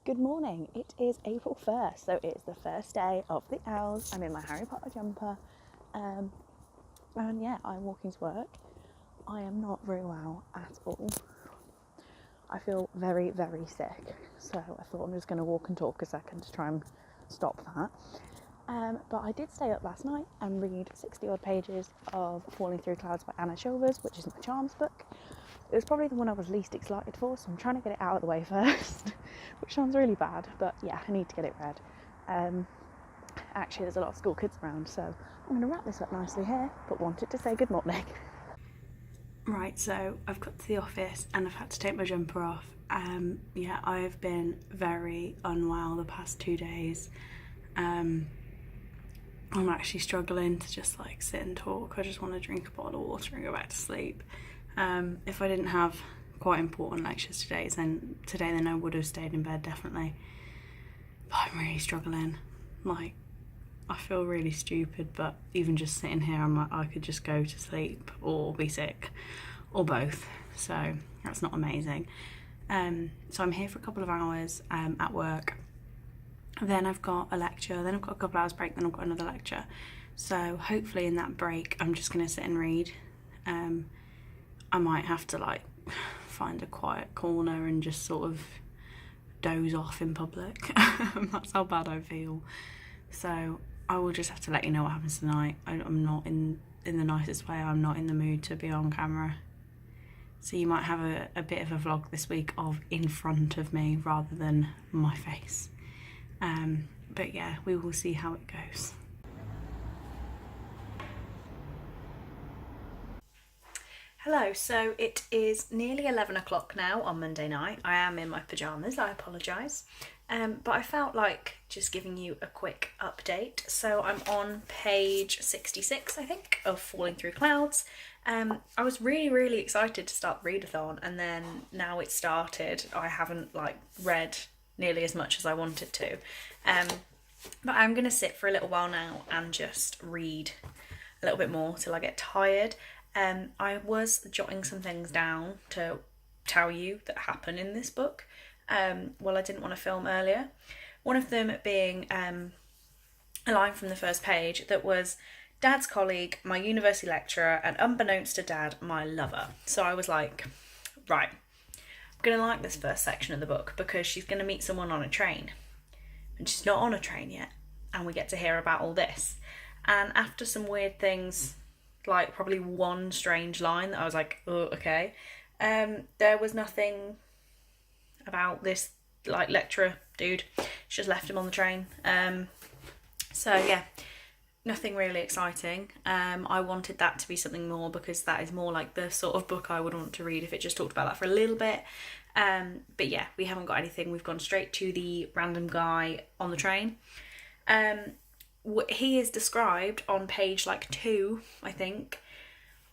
Good morning. It is April 1st, so it's the first day of the Owls. I'm in my Harry Potter jumper, and yeah, I'm walking to work. I am not very well at all. I feel very, very sick, so I thought I'm just going to walk and talk a second to try and stop that. But I did stay up last night and read 60 odd pages of Falling Through Clouds by Anna Chilvers, which is my charms book. It was probably the one I was least excited for, so I'm trying to get it out of the way first, which sounds really bad, but yeah, I need to get it read. Actually, there's a lot of school kids around, so I'm going to wrap this up nicely here, but wanted to say good morning. Right, so I've got to the office and I've had to take my jumper off. Yeah, I've been very unwell the past 2 days. I'm actually struggling to just like sit and talk. I just want to drink a bottle of water and go back to sleep. If I didn't have quite important lectures today, then I would have stayed in bed definitely. But I'm really struggling. Like, I feel really stupid, but even just sitting here, I'm like, I could just go to sleep or be sick, or both. So that's not amazing. So I'm here for a couple of hours at work. Then I've got a lecture, then I've got a couple hours break, then I've got another lecture. So hopefully in that break, I'm just going to sit and read. I might have to like find a quiet corner and just sort of doze off in public. That's how bad I feel. So I will just have to let you know what happens tonight. I'm not in the nicest way. I'm not in the mood to be on camera. So you might have a bit of a vlog this week of in front of me rather than my face. But yeah, we will see how it goes. Hello, so it is nearly 11 o'clock now on Monday night. I am in my pyjamas, I apologise. But I felt like just giving you a quick update. So I'm on page 66, I think, of Falling Through Clouds. I was really, really excited to start the readathon, and then now it's started, I haven't like read nearly as much as I wanted to. But I'm going to sit for a little while now and just read a little bit more till I get tired. I was jotting some things down to tell you that happen in this book. I didn't want to film earlier. One of them being a line from the first page that was, Dad's colleague, my university lecturer, and unbeknownst to Dad, my lover. So I was like, right, I'm going to like this first section of the book because she's going to meet someone on a train. And she's not on a train yet. And we get to hear about all this. And after some weird things, like probably one strange line that I was like, oh, okay. There was nothing about this like lecturer dude. She just left him on the train. So yeah, nothing really exciting. I wanted that to be something more because that is more like the sort of book I would want to read if it just talked about that for a little bit. But yeah, we haven't got anything. We've gone straight to the random guy on the train. He is described on page like 2, I think,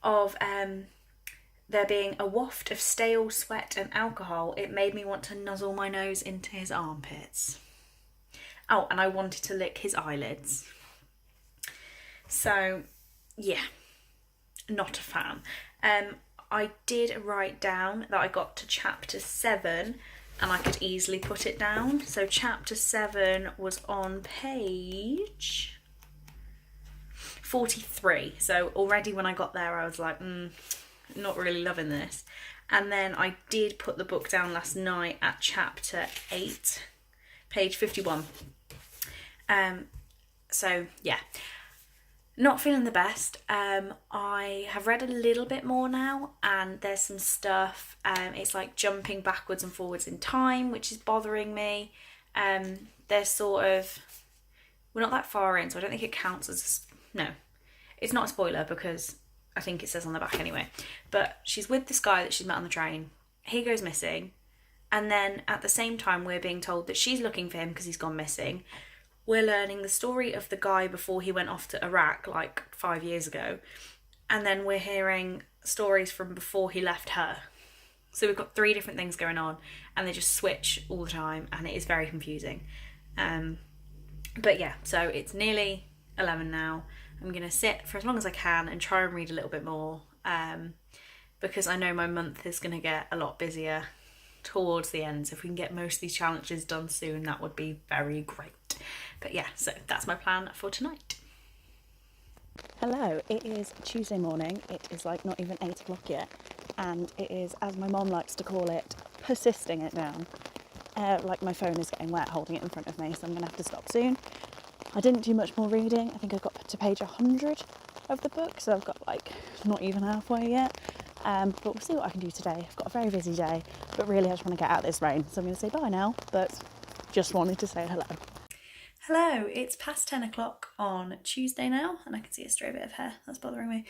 of there being a waft of stale sweat and alcohol. It made me want to nuzzle my nose into his armpits. Oh, and I wanted to lick his eyelids. So, yeah, not a fan. I did write down that I got to chapter 7 and I could easily put it down. So chapter 7 was on page 43. So already when I got there, I was like, not really loving this. And then I did put the book down last night at chapter 8, page 51. So yeah, not feeling the best. I have read a little bit more now, and there's some stuff, it's like jumping backwards and forwards in time, which is bothering me. They're sort of, we're not that far in, so I don't think it counts as, no, it's not a spoiler because I think it says on the back anyway. But she's with this guy that she's met on the train. He goes missing, and then at the same time we're being told that she's looking for him because he's gone missing. We're learning the story of the guy before he went off to Iraq like 5 years ago. And then we're hearing stories from before he left her. So we've got 3 different things going on and they just switch all the time and it is very confusing. But yeah, so it's nearly 11 now. I'm going to sit for as long as I can and try and read a little bit more because I know my month is going to get a lot busier towards the end. So if we can get most of these challenges done soon, that would be very great. But yeah, so that's my plan for tonight. Hello, it is Tuesday morning. It is like not even 8 o'clock yet, and it is, as my mom likes to call it, persisting it down. Like my phone is getting wet holding it in front of me, so I'm going to have to stop soon. I didn't do much more reading. I think I got to page 100 of the book, so I've got like not even halfway yet. But we'll see what I can do today. I've got a very busy day, but really I just want to get out of this rain. So I'm going to say bye now, but just wanted to say hello. Hello, it's past 10 o'clock on Tuesday now, and I can see a stray bit of hair. That's bothering me.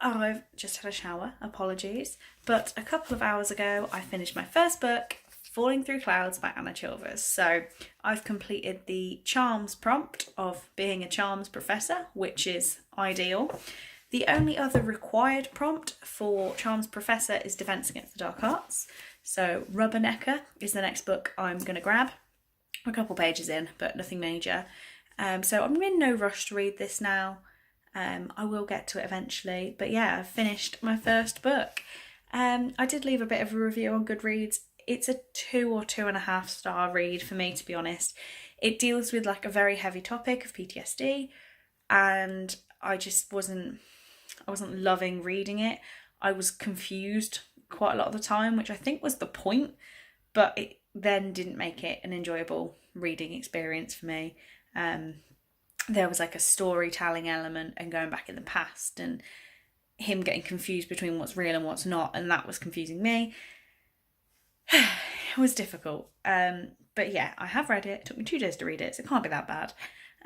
I've just had a shower, apologies. But a couple of hours ago, I finished my first book, Falling Through Clouds by Anna Chilvers. So I've completed the charms prompt of being a charms professor, which is ideal. The only other required prompt for charms professor is Defense Against the Dark Arts. So Rubbernecker is the next book I'm going to grab. A couple pages in, but nothing major. So I'm in no rush to read this now. I will get to it eventually. But yeah, I've finished my first book. I did leave a bit of a review on Goodreads. It's a 2 or 2.5 star read for me, to be honest. It deals with like a very heavy topic of PTSD, and I just wasn't loving reading it. I was confused quite a lot of the time, which I think was the point, but it then didn't make it an enjoyable reading experience for me. There was like a storytelling element and going back in the past and him getting confused between what's real and what's not, and that was confusing me. It was difficult. But yeah, I have read it. It took me 2 days to read it, so it can't be that bad.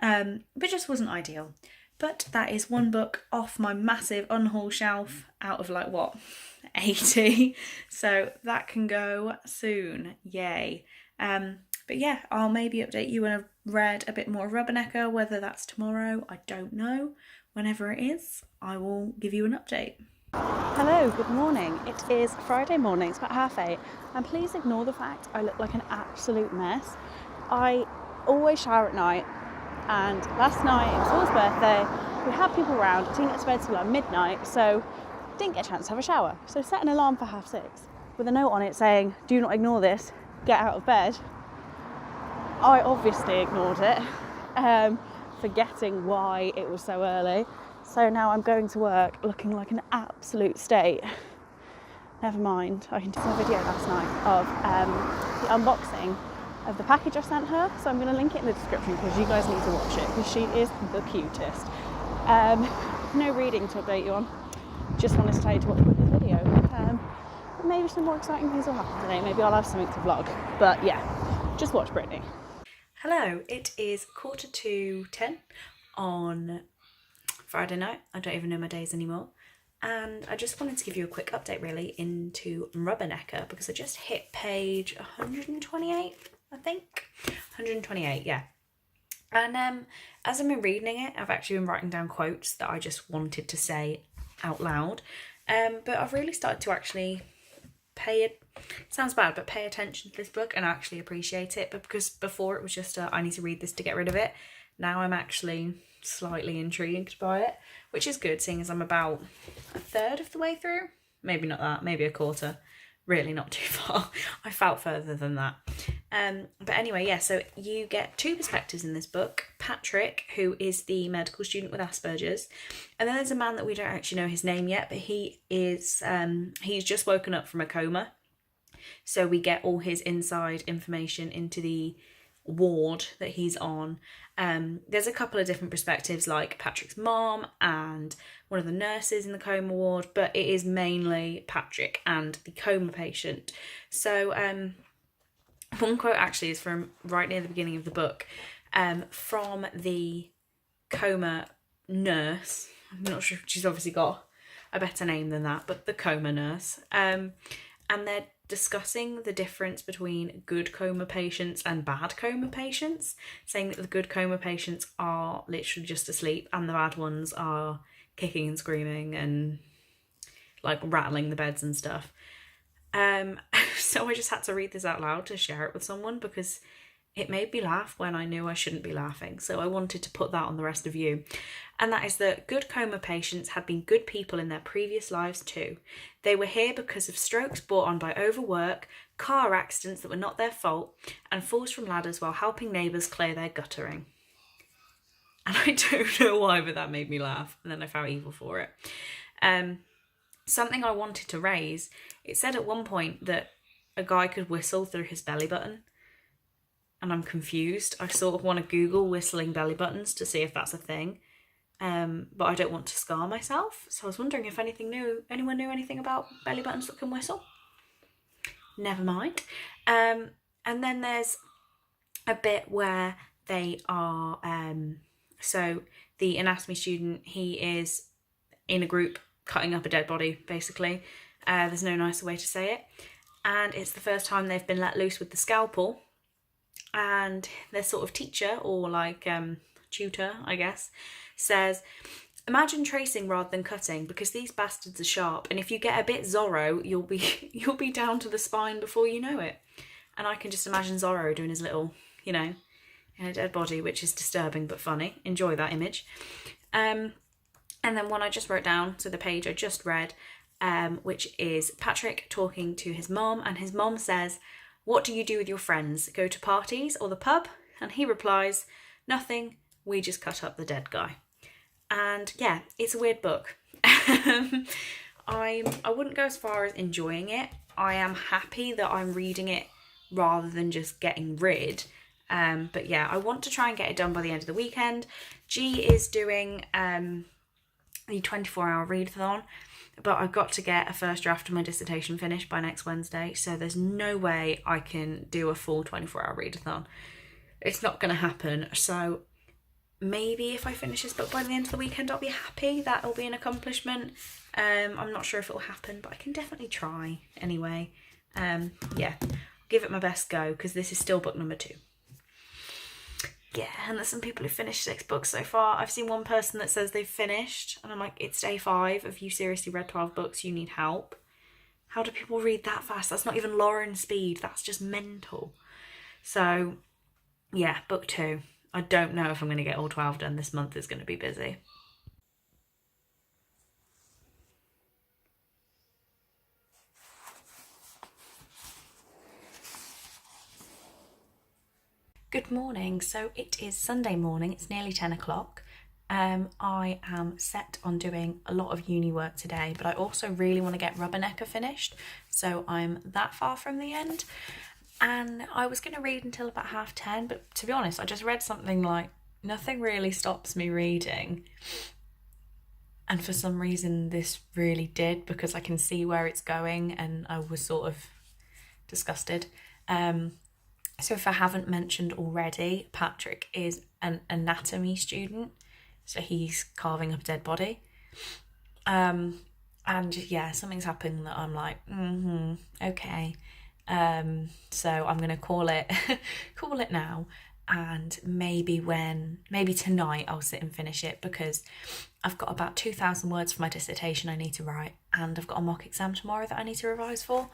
But it just wasn't ideal. But that is one book off my massive unhaul shelf out of like, what, 80? So that can go soon. Yay. But yeah, I'll maybe update you when I've read a bit more of Rubbernecker, whether that's tomorrow, I don't know. Whenever it is, I will give you an update. Hello, good morning. It is Friday morning, it's about 8:30, and please ignore the fact I look like an absolute mess. I always shower at night, and last night it was Paul's birthday. We had people around. I didn't get to bed till like midnight, so didn't get a chance to have a shower. So set an alarm for 6:30 with a note on it saying, do not ignore this, get out of bed. I obviously ignored it, forgetting why it was so early. So now I'm going to work looking like an absolute state. Never mind, I did a video last night of the unboxing of the package I sent her, so I'm going to link it in the description because you guys need to watch it because she is the cutest. No reading to update you on, just wanted to tell you to watch this video. Maybe some more exciting things will happen today, maybe I'll have something to vlog, but yeah, just watch Brittany. Hello, it is 9:45 on Friday night. I don't even know my days anymore. And I just wanted to give you a quick update really into Rubbernecker because I just hit page 128, I think. 128, yeah. And as I've been reading it, I've actually been writing down quotes that I just wanted to say out loud. But I've really started to actually sounds bad, but pay attention to this book and actually appreciate it. But because before it was just I need to read this to get rid of it. Now I'm actually slightly intrigued by it, which is good seeing as I'm about 1/3 of the way through. Maybe not that, maybe 1/4. Really not too far. I felt further than that. But anyway, yeah, so you get 2 perspectives in this book. Patrick, who is the medical student with Asperger's, and then there's a man that we don't actually know his name yet, but he is he's just woken up from a coma. So we get all his inside information into the ward that he's on. There's a couple of different perspectives, like Patrick's mom and one of the nurses in the coma ward, but it is mainly Patrick and the coma patient. So one quote actually is from right near the beginning of the book, from the coma nurse. I'm not sure, she's obviously got a better name than that, but the coma nurse. And they're discussing the difference between good coma patients and bad coma patients, saying that the good coma patients are literally just asleep and the bad ones are kicking and screaming and like rattling the beds and stuff. So I just had to read this out loud to share it with someone because it made me laugh when I knew I shouldn't be laughing, so I wanted to put that on the rest of you. And that is that good coma patients had been good people in their previous lives too. They were here because of strokes brought on by overwork, car accidents that were not their fault, and falls from ladders while helping neighbours clear their guttering. And I don't know why, but that made me laugh, and then I felt evil for it. Something I wanted to raise, it said at one point that a guy could whistle through his belly button. And I'm confused. I sort of want to Google whistling belly buttons to see if that's a thing. But I don't want to scar myself. So I was wondering if anyone knew anything about belly buttons that can whistle. Never mind. And then there's a bit where they are, so the anatomy student, he is in a group cutting up a dead body, basically. There's no nicer way to say it. And it's the first time they've been let loose with the scalpel. And their sort of teacher, or like tutor, I guess, says, imagine tracing rather than cutting, because these bastards are sharp, and if you get a bit Zorro, you'll be down to the spine before you know it. And I can just imagine Zorro doing his little, in a dead body, which is disturbing but funny. Enjoy that image. And then one I just wrote down, so the page I just read, which is Patrick talking to his mom, and his mom says, what do you do with your friends? Go to parties or the pub? And he replies, nothing, we just cut up the dead guy. And yeah, it's a weird book. I wouldn't go as far as enjoying it. I am happy that I'm reading it rather than just getting rid. But yeah, I want to try and get it done by the end of the weekend. G is doing the 24-hour readathon. But I've got to get a first draft of my dissertation finished by next Wednesday, so there's no way I can do a full 24-hour readathon. It's not going to happen, so maybe if I finish this book by the end of the weekend, I'll be happy. That'll be an accomplishment. I'm not sure if it'll happen, but I can definitely try anyway. Yeah, give it my best go, because this is still book number 2. Yeah, and there's some people who finished 6 books so far. I've seen one person that says they've finished, and I'm like, it's day 5. If you seriously read 12 books, you need help. How do people read that fast? That's not even Lauren speed. That's just mental. So, yeah, book 2. I don't know if I'm going to get all 12 done. This month is going to be busy. Good morning. So it is Sunday morning, it's nearly 10 o'clock. I am set on doing a lot of uni work today, but I also really want to get Rubbernecker finished, so I'm that far from the end. And I was going to read until about 10:30, but to be honest, I just read something like, nothing really stops me reading. And for some reason this really did, because I can see where it's going, and I was sort of disgusted. So if I haven't mentioned already, Patrick is an anatomy student. So he's carving up a dead body. And yeah, something's happened that I'm like, okay. So I'm going to call it now. And maybe tonight I'll sit and finish it, because I've got about 2,000 words for my dissertation I need to write. And I've got a mock exam tomorrow that I need to revise for.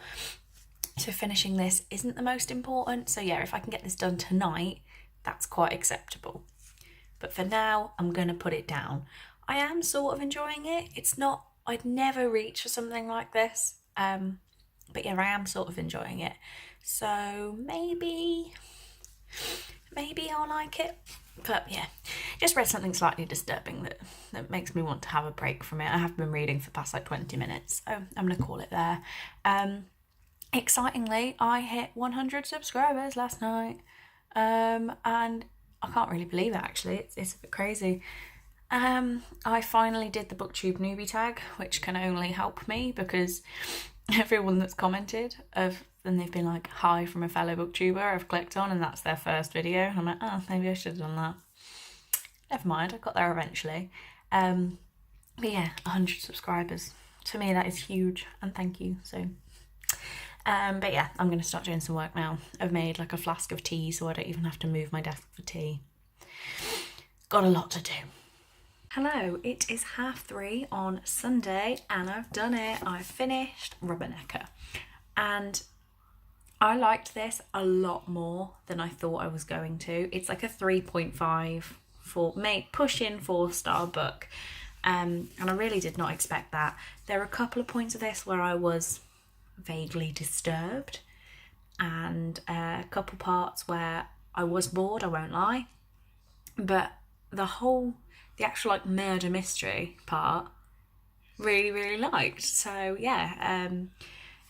So finishing this isn't the most important. So yeah, if I can get this done tonight, that's quite acceptable. But for now, I'm going to put it down. I am sort of enjoying it. It's not, I'd never reach for something like this. But yeah, I am sort of enjoying it. So maybe I'll like it. But yeah, just read something slightly disturbing that makes me want to have a break from it. I have been reading for the past like 20 minutes. So I'm going to call it there. Excitingly, I hit 100 subscribers last night, and I can't really believe it, actually. It's a bit crazy. I finally did the booktube newbie tag, which can only help me, because everyone that's commented and they've been like, hi from a fellow booktuber, I've clicked on, and that's their first video, and I'm like, oh, maybe I should have done that. Never mind, I got there eventually. But yeah, 100 subscribers. To me, that is huge, and thank you. So but yeah, I'm going to start doing some work now. I've made like a flask of tea, so I don't even have to move my desk for tea. Got a lot to do. Hello, it is 3:30 on Sunday, and I've done it. I've finished Rubbernecker. And I liked this a lot more than I thought I was going to. It's like a 3.5 for push in 4-star book. And I really did not expect that. There are a couple of points of this where I was vaguely disturbed, and a couple parts where I was bored, I won't lie. But the actual like murder mystery part, really, really liked. So yeah,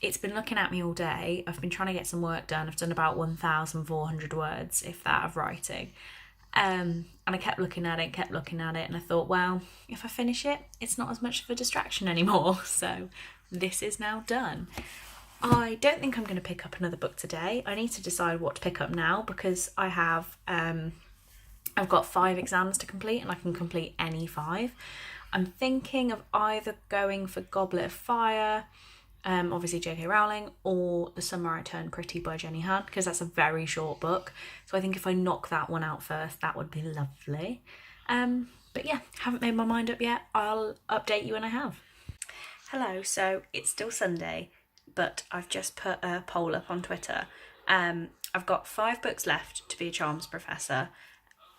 it's been looking at me all day. I've been trying to get some work done. I've done about 1,400 words, if that, of writing. And I kept looking at it, and I thought, well, if I finish it, it's not as much of a distraction anymore. So this is now done. I don't think I'm going to pick up another book today. I need to decide what to pick up now, because I have I've got 5 exams to complete, and I can complete any 5. I'm thinking of either going for Goblet of Fire, obviously J.K. Rowling, or The Summer I Turned Pretty by Jenny Han, because that's a very short book. So I think if I knock that one out first, that would be lovely. But yeah, haven't made my mind up yet. I'll update you when I have. Hello, so it's still Sunday, but I've just put a poll up on Twitter. I've got 5 books left to be a Charms Professor.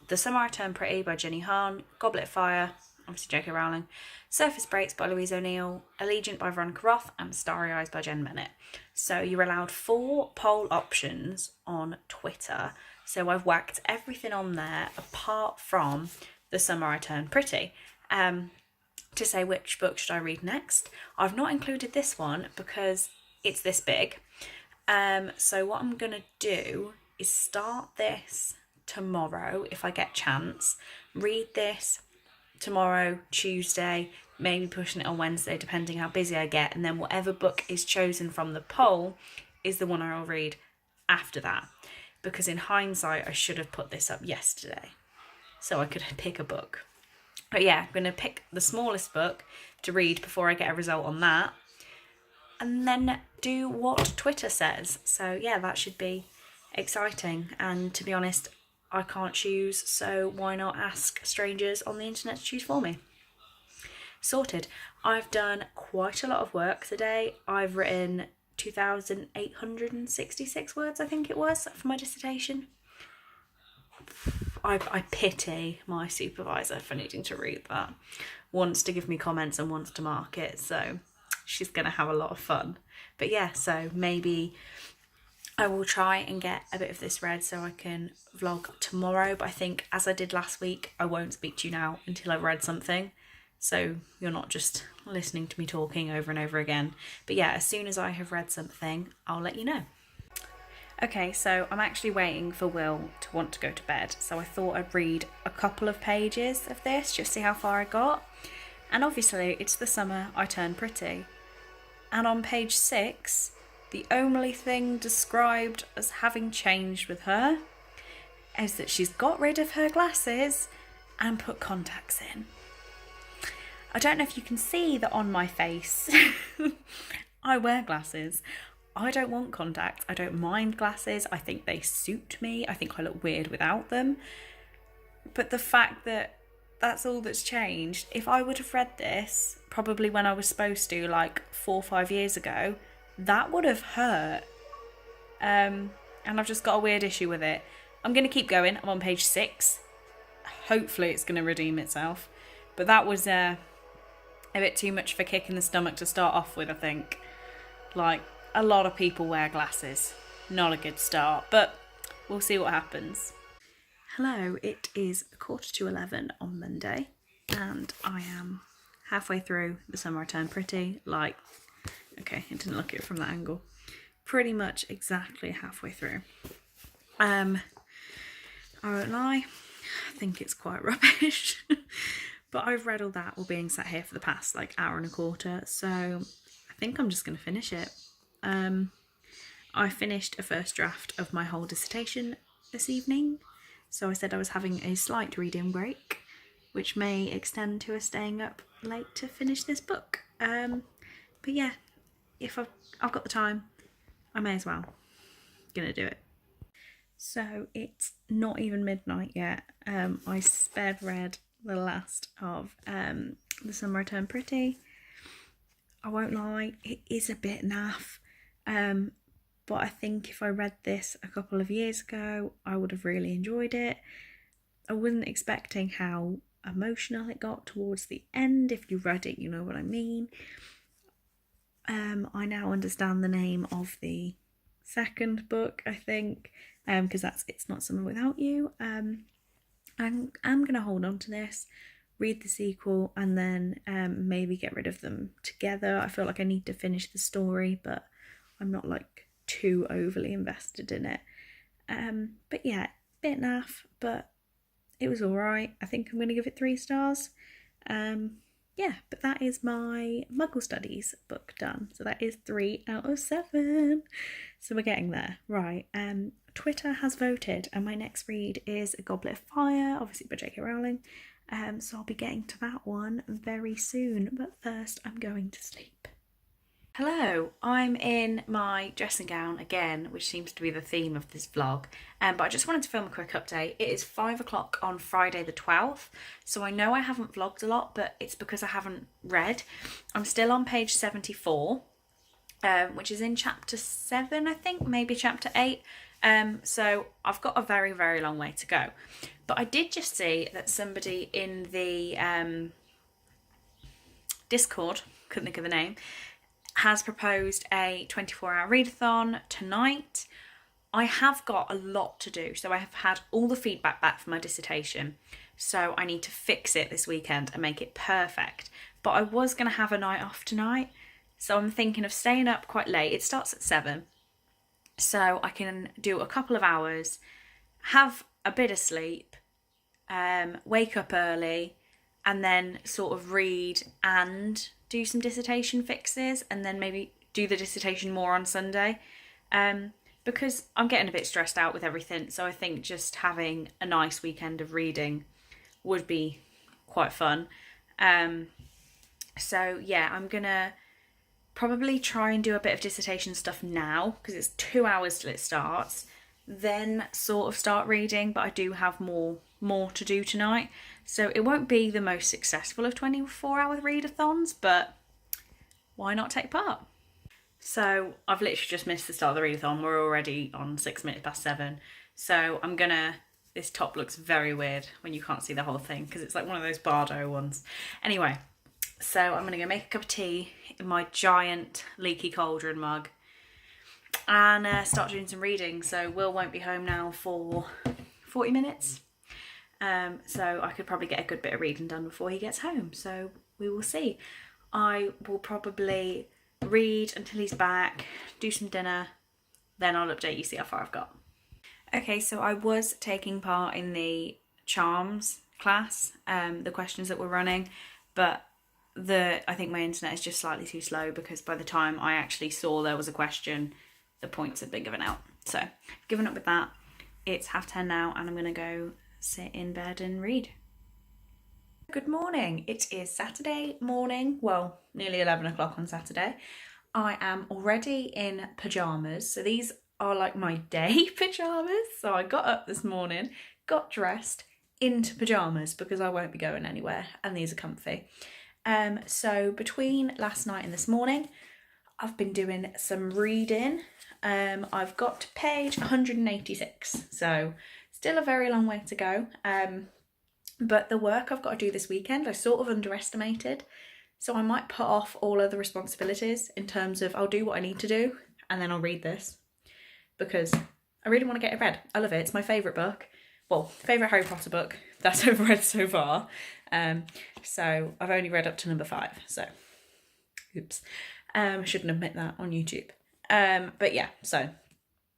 The Summer I Turned Pretty by Jenny Han, Goblet of Fire, obviously J.K. Rowling, Surface Breaks by Louise O'Neill, Allegiant by Veronica Roth, and Starry Eyes by Jen Bennett. So you're allowed 4 poll options on Twitter. So I've whacked everything on there apart from The Summer I Turned Pretty. To say which book should I read next. I've not included this one because it's this big. So what I'm going to do is start this tomorrow if I get a chance, read this tomorrow, Tuesday, maybe pushing it on Wednesday depending how busy I get, and then whatever book is chosen from the poll is the one I'll read after that, because in hindsight I should have put this up yesterday so I could pick a book. But yeah, I'm going to pick the smallest book to read before I get a result on that, and then do what Twitter says. So yeah, that should be exciting, and to be honest, I can't choose, so why not ask strangers on the internet to choose for me? Sorted. I've done quite a lot of work today. I've written 2,866 words, I think it was, for my dissertation. I pity my supervisor for needing to read that. Wants to give me comments and wants to mark it, so she's going to have a lot of fun. But yeah, so maybe I will try and get a bit of this read so I can vlog tomorrow, but I think, as I did last week, I won't speak to you now until I've read something, so you're not just listening to me talking over and over again. But yeah, as soon as I have read something, I'll let you know. Okay, so I'm actually waiting for Will to want to go to bed, so I thought I'd read a couple of pages of this, just see how far I got. And obviously, it's The Summer I Turned Pretty. And on page 6... the only thing described as having changed with her is that she's got rid of her glasses and put contacts in. I don't know if you can see that on my face. I wear glasses. I don't want contacts. I don't mind glasses. I think they suit me. I think I look weird without them. But the fact that that's all that's changed, if I would have read this, probably when I was supposed to, like 4 or 5 years ago, that would have hurt. And I've just got a weird issue with it. I'm going to keep going. I'm on page 6. Hopefully it's going to redeem itself. But that was a bit too much of a kick in the stomach to start off with, I think. Like, a lot of people wear glasses. Not a good start, but we'll see what happens. Hello, it is 11:15 on Monday, and I am halfway through The Summer I Turned Pretty. Like, okay, I didn't look at it from that angle. Pretty much exactly halfway through. I won't lie, I think it's quite rubbish. But I've read all that while being sat here for the past like hour and a quarter, so I think I'm just going to finish it. I finished a first draft of my whole dissertation this evening, so I said I was having a slight reading break, which may extend to us staying up late to finish this book. But yeah, if I've got the time, I may as well. Gonna do it. So it's not even midnight yet. I sped read the last of The Summer I Turned Pretty. I won't lie, it is a bit naff. but I think if I read this a couple of years ago, I would have really enjoyed it. I wasn't expecting how emotional it got towards the end. If you read it, you know what I mean. I now understand the name of the second book, I think, because It's Not Summer Without You. I'm going to hold on to this, read the sequel, and then maybe get rid of them together. I feel like I need to finish the story, but I'm not like too overly invested in it. But yeah, bit naff, but it was alright. I think I'm going to give it 3 stars. Yeah, but that is my Muggle Studies book done. So that is 3 out of 7. So we're getting there. Right, Twitter has voted, and my next read is A Goblet of Fire, obviously by J.K. Rowling. So I'll be getting to that one very soon. But first, I'm going to sleep. Hello, I'm in my dressing gown again, which seems to be the theme of this vlog, but I just wanted to film a quick update. It is 5 o'clock on Friday the 12th, so I know I haven't vlogged a lot, but it's because I haven't read. I'm still on page 74, which is in chapter 7, I think, maybe chapter 8, so I've got a very, very long way to go. But I did just see that somebody in the Discord, couldn't think of the name, has proposed a 24-hour readathon tonight. I have got a lot to do. So I have had all the feedback back from my dissertation. So I need to fix it this weekend and make it perfect. But I was going to have a night off tonight. So I'm thinking of staying up quite late. It starts at 7. So I can do a couple of hours, have a bit of sleep, wake up early, and then sort of read and do some dissertation fixes, and then maybe do the dissertation more on Sunday, because I'm getting a bit stressed out with everything. So I think just having a nice weekend of reading would be quite fun. So yeah, I'm gonna probably try and do a bit of dissertation stuff now, because it's 2 hours till it starts, then sort of start reading. But I do have more to do tonight, so it won't be the most successful of 24-hour readathons, but why not take part? So I've literally just missed the start of the readathon. We're already on 6 minutes past 7, so this top looks very weird when you can't see the whole thing, because it's like one of those Bardo ones. Anyway, so I'm gonna go make a cup of tea in my giant leaky cauldron mug and start doing some reading. So Will won't be home now for 40 minutes. So I could probably get a good bit of reading done before he gets home, so we will see. I will probably read until he's back, do some dinner, then I'll update you, see how far I've got. Okay, so I was taking part in the charms class, the questions that were running, but I think my internet is just slightly too slow, because by the time I actually saw there was a question, the points had been given out. So I've given up with that. It's 10:30 now, and I'm going to go sit in bed and read. Good morning. It is Saturday morning, well, nearly 11 o'clock on Saturday. I am already in pyjamas. So these are like my day pyjamas. So I got up this morning, got dressed into pyjamas because I won't be going anywhere, and these are comfy. So between last night and this morning, I've been doing some reading. I've got to page 186, so still a very long way to go. But the work I've got to do this weekend, I sort of underestimated. So I might put off all other responsibilities in terms of I'll do what I need to do and then I'll read this, because I really want to get it read. I love it. It's my favourite book. Well, favourite Harry Potter book that I've read so far. So I've only read up to number 5. So, oops. I shouldn't admit that on YouTube. But yeah, so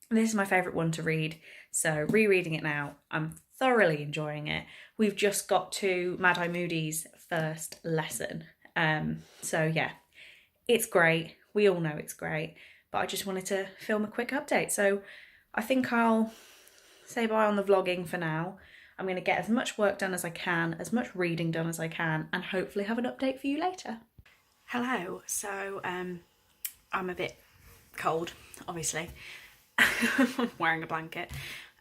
this is my favourite one to read. So rereading it now, I'm thoroughly enjoying it. We've just got to Mad Eye Moody's first lesson. So yeah, it's great. We all know it's great, but I just wanted to film a quick update. So I think I'll say bye on the vlogging for now. I'm going to get as much work done as I can, as much reading done as I can, and hopefully have an update for you later. Hello, so I'm a bit cold, obviously. I'm wearing a blanket.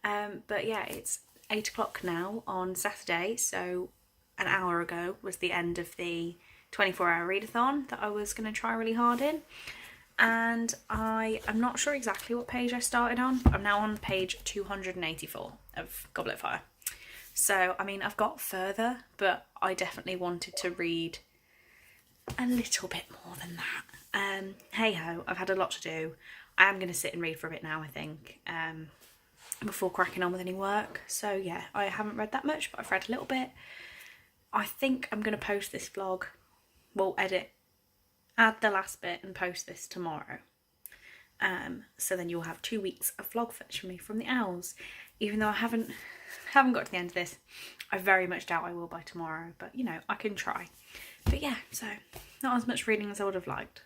But yeah, it's 8 o'clock now on Saturday, so an hour ago was the end of the 24-hour readathon that I was going to try really hard in. and I'm not sure exactly what page I started on. I'm now on page 284 of Goblet of Fire. So, I mean, I've got further, but I definitely wanted to read a little bit more than that. Hey ho, I've had a lot to do. I am going to sit and read for a bit now, I think, before cracking on with any work. So yeah, I haven't read that much, but I've read a little bit. I think I'm going to post this vlog, well, add the last bit and post this tomorrow. So then you'll have 2 weeks of vlog footage from me from the Owls. Even though I haven't got to the end of this, I very much doubt I will by tomorrow, but you know, I can try. But yeah, so not as much reading as I would have liked.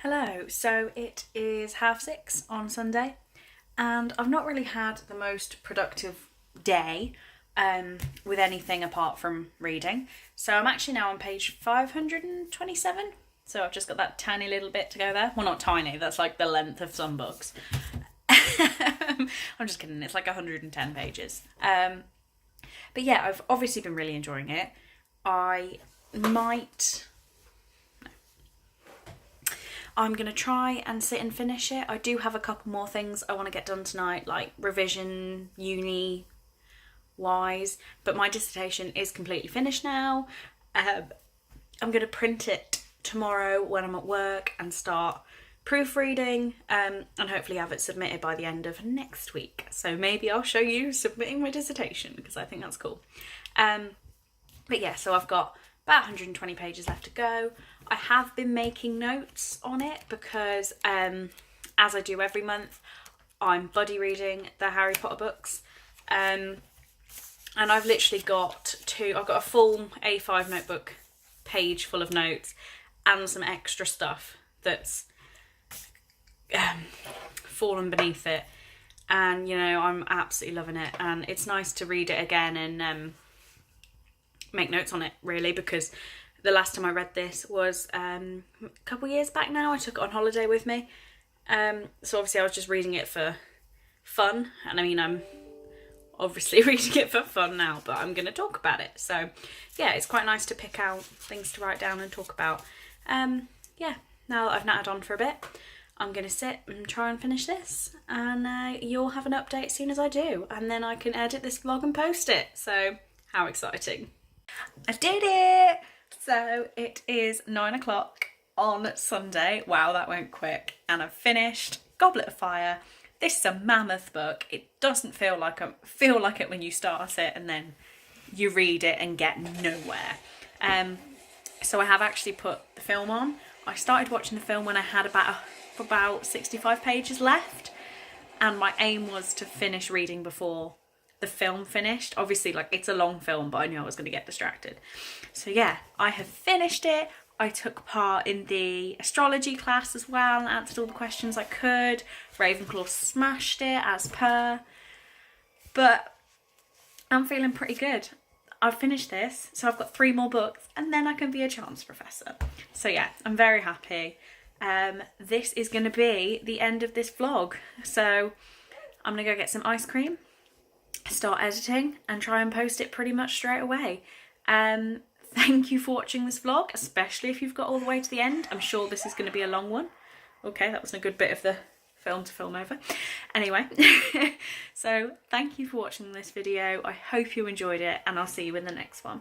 Hello, so it is 6:30 on Sunday, and I've not really had the most productive day with anything apart from reading. So I'm actually now on page 527, so I've just got that tiny little bit to go there. Well, not tiny, that's like the length of some books. I'm just kidding, it's like 110 pages. But yeah, I've obviously been really enjoying it. I'm going to try and sit and finish it. I do have a couple more things I want to get done tonight, like revision, uni wise, but my dissertation is completely finished now. I'm going to print it tomorrow when I'm at work and start proofreading, and hopefully have it submitted by the end of next week. So maybe I'll show you submitting my dissertation, because I think that's cool. But yeah, so I've got about 120 pages left to go. I have been making notes on it because, as I do every month, I'm buddy reading the Harry Potter books. And I've literally got I've got a full A5 notebook page full of notes and some extra stuff that's fallen beneath it. And, you know, I'm absolutely loving it. And it's nice to read it again and make notes on it, really, because the last time I read this was a couple years back now. I took it on holiday with me. So obviously I was just reading it for fun. And I mean, I'm obviously reading it for fun now, but I'm going to talk about it. So yeah, it's quite nice to pick out things to write down and talk about. Yeah, now that I've nattered on for a bit, I'm going to sit and try and finish this. And you'll have an update as soon as I do. And then I can edit this vlog and post it. So how exciting. I did it! So it is 9 o'clock on Sunday. Wow, that went quick. And I've finished Goblet of Fire. This is a mammoth book. It doesn't feel like it when you start it and then you read it and get nowhere. So I have actually put the film on. I started watching the film when I had about 65 pages left, and my aim was to finish reading before the film finished. Obviously, like, it's a long film, but I knew I was going to get distracted. So yeah, I have finished it. I took part in the astrology class as well and answered all the questions I could. Ravenclaw smashed it as per. But I'm feeling pretty good. I've finished this, so I've got 3 more books and then I can be a chance professor. So yeah, I'm very happy. This is going to be the end of this vlog. So I'm going to go get some ice cream, start editing and try and post it pretty much straight away. Thank you for watching this vlog, especially if you've got all the way to the end. I'm sure this is going to be a long one. Okay, that was a good bit of the film to film over. Anyway, so thank you for watching this video. I hope you enjoyed it and I'll see you in the next one.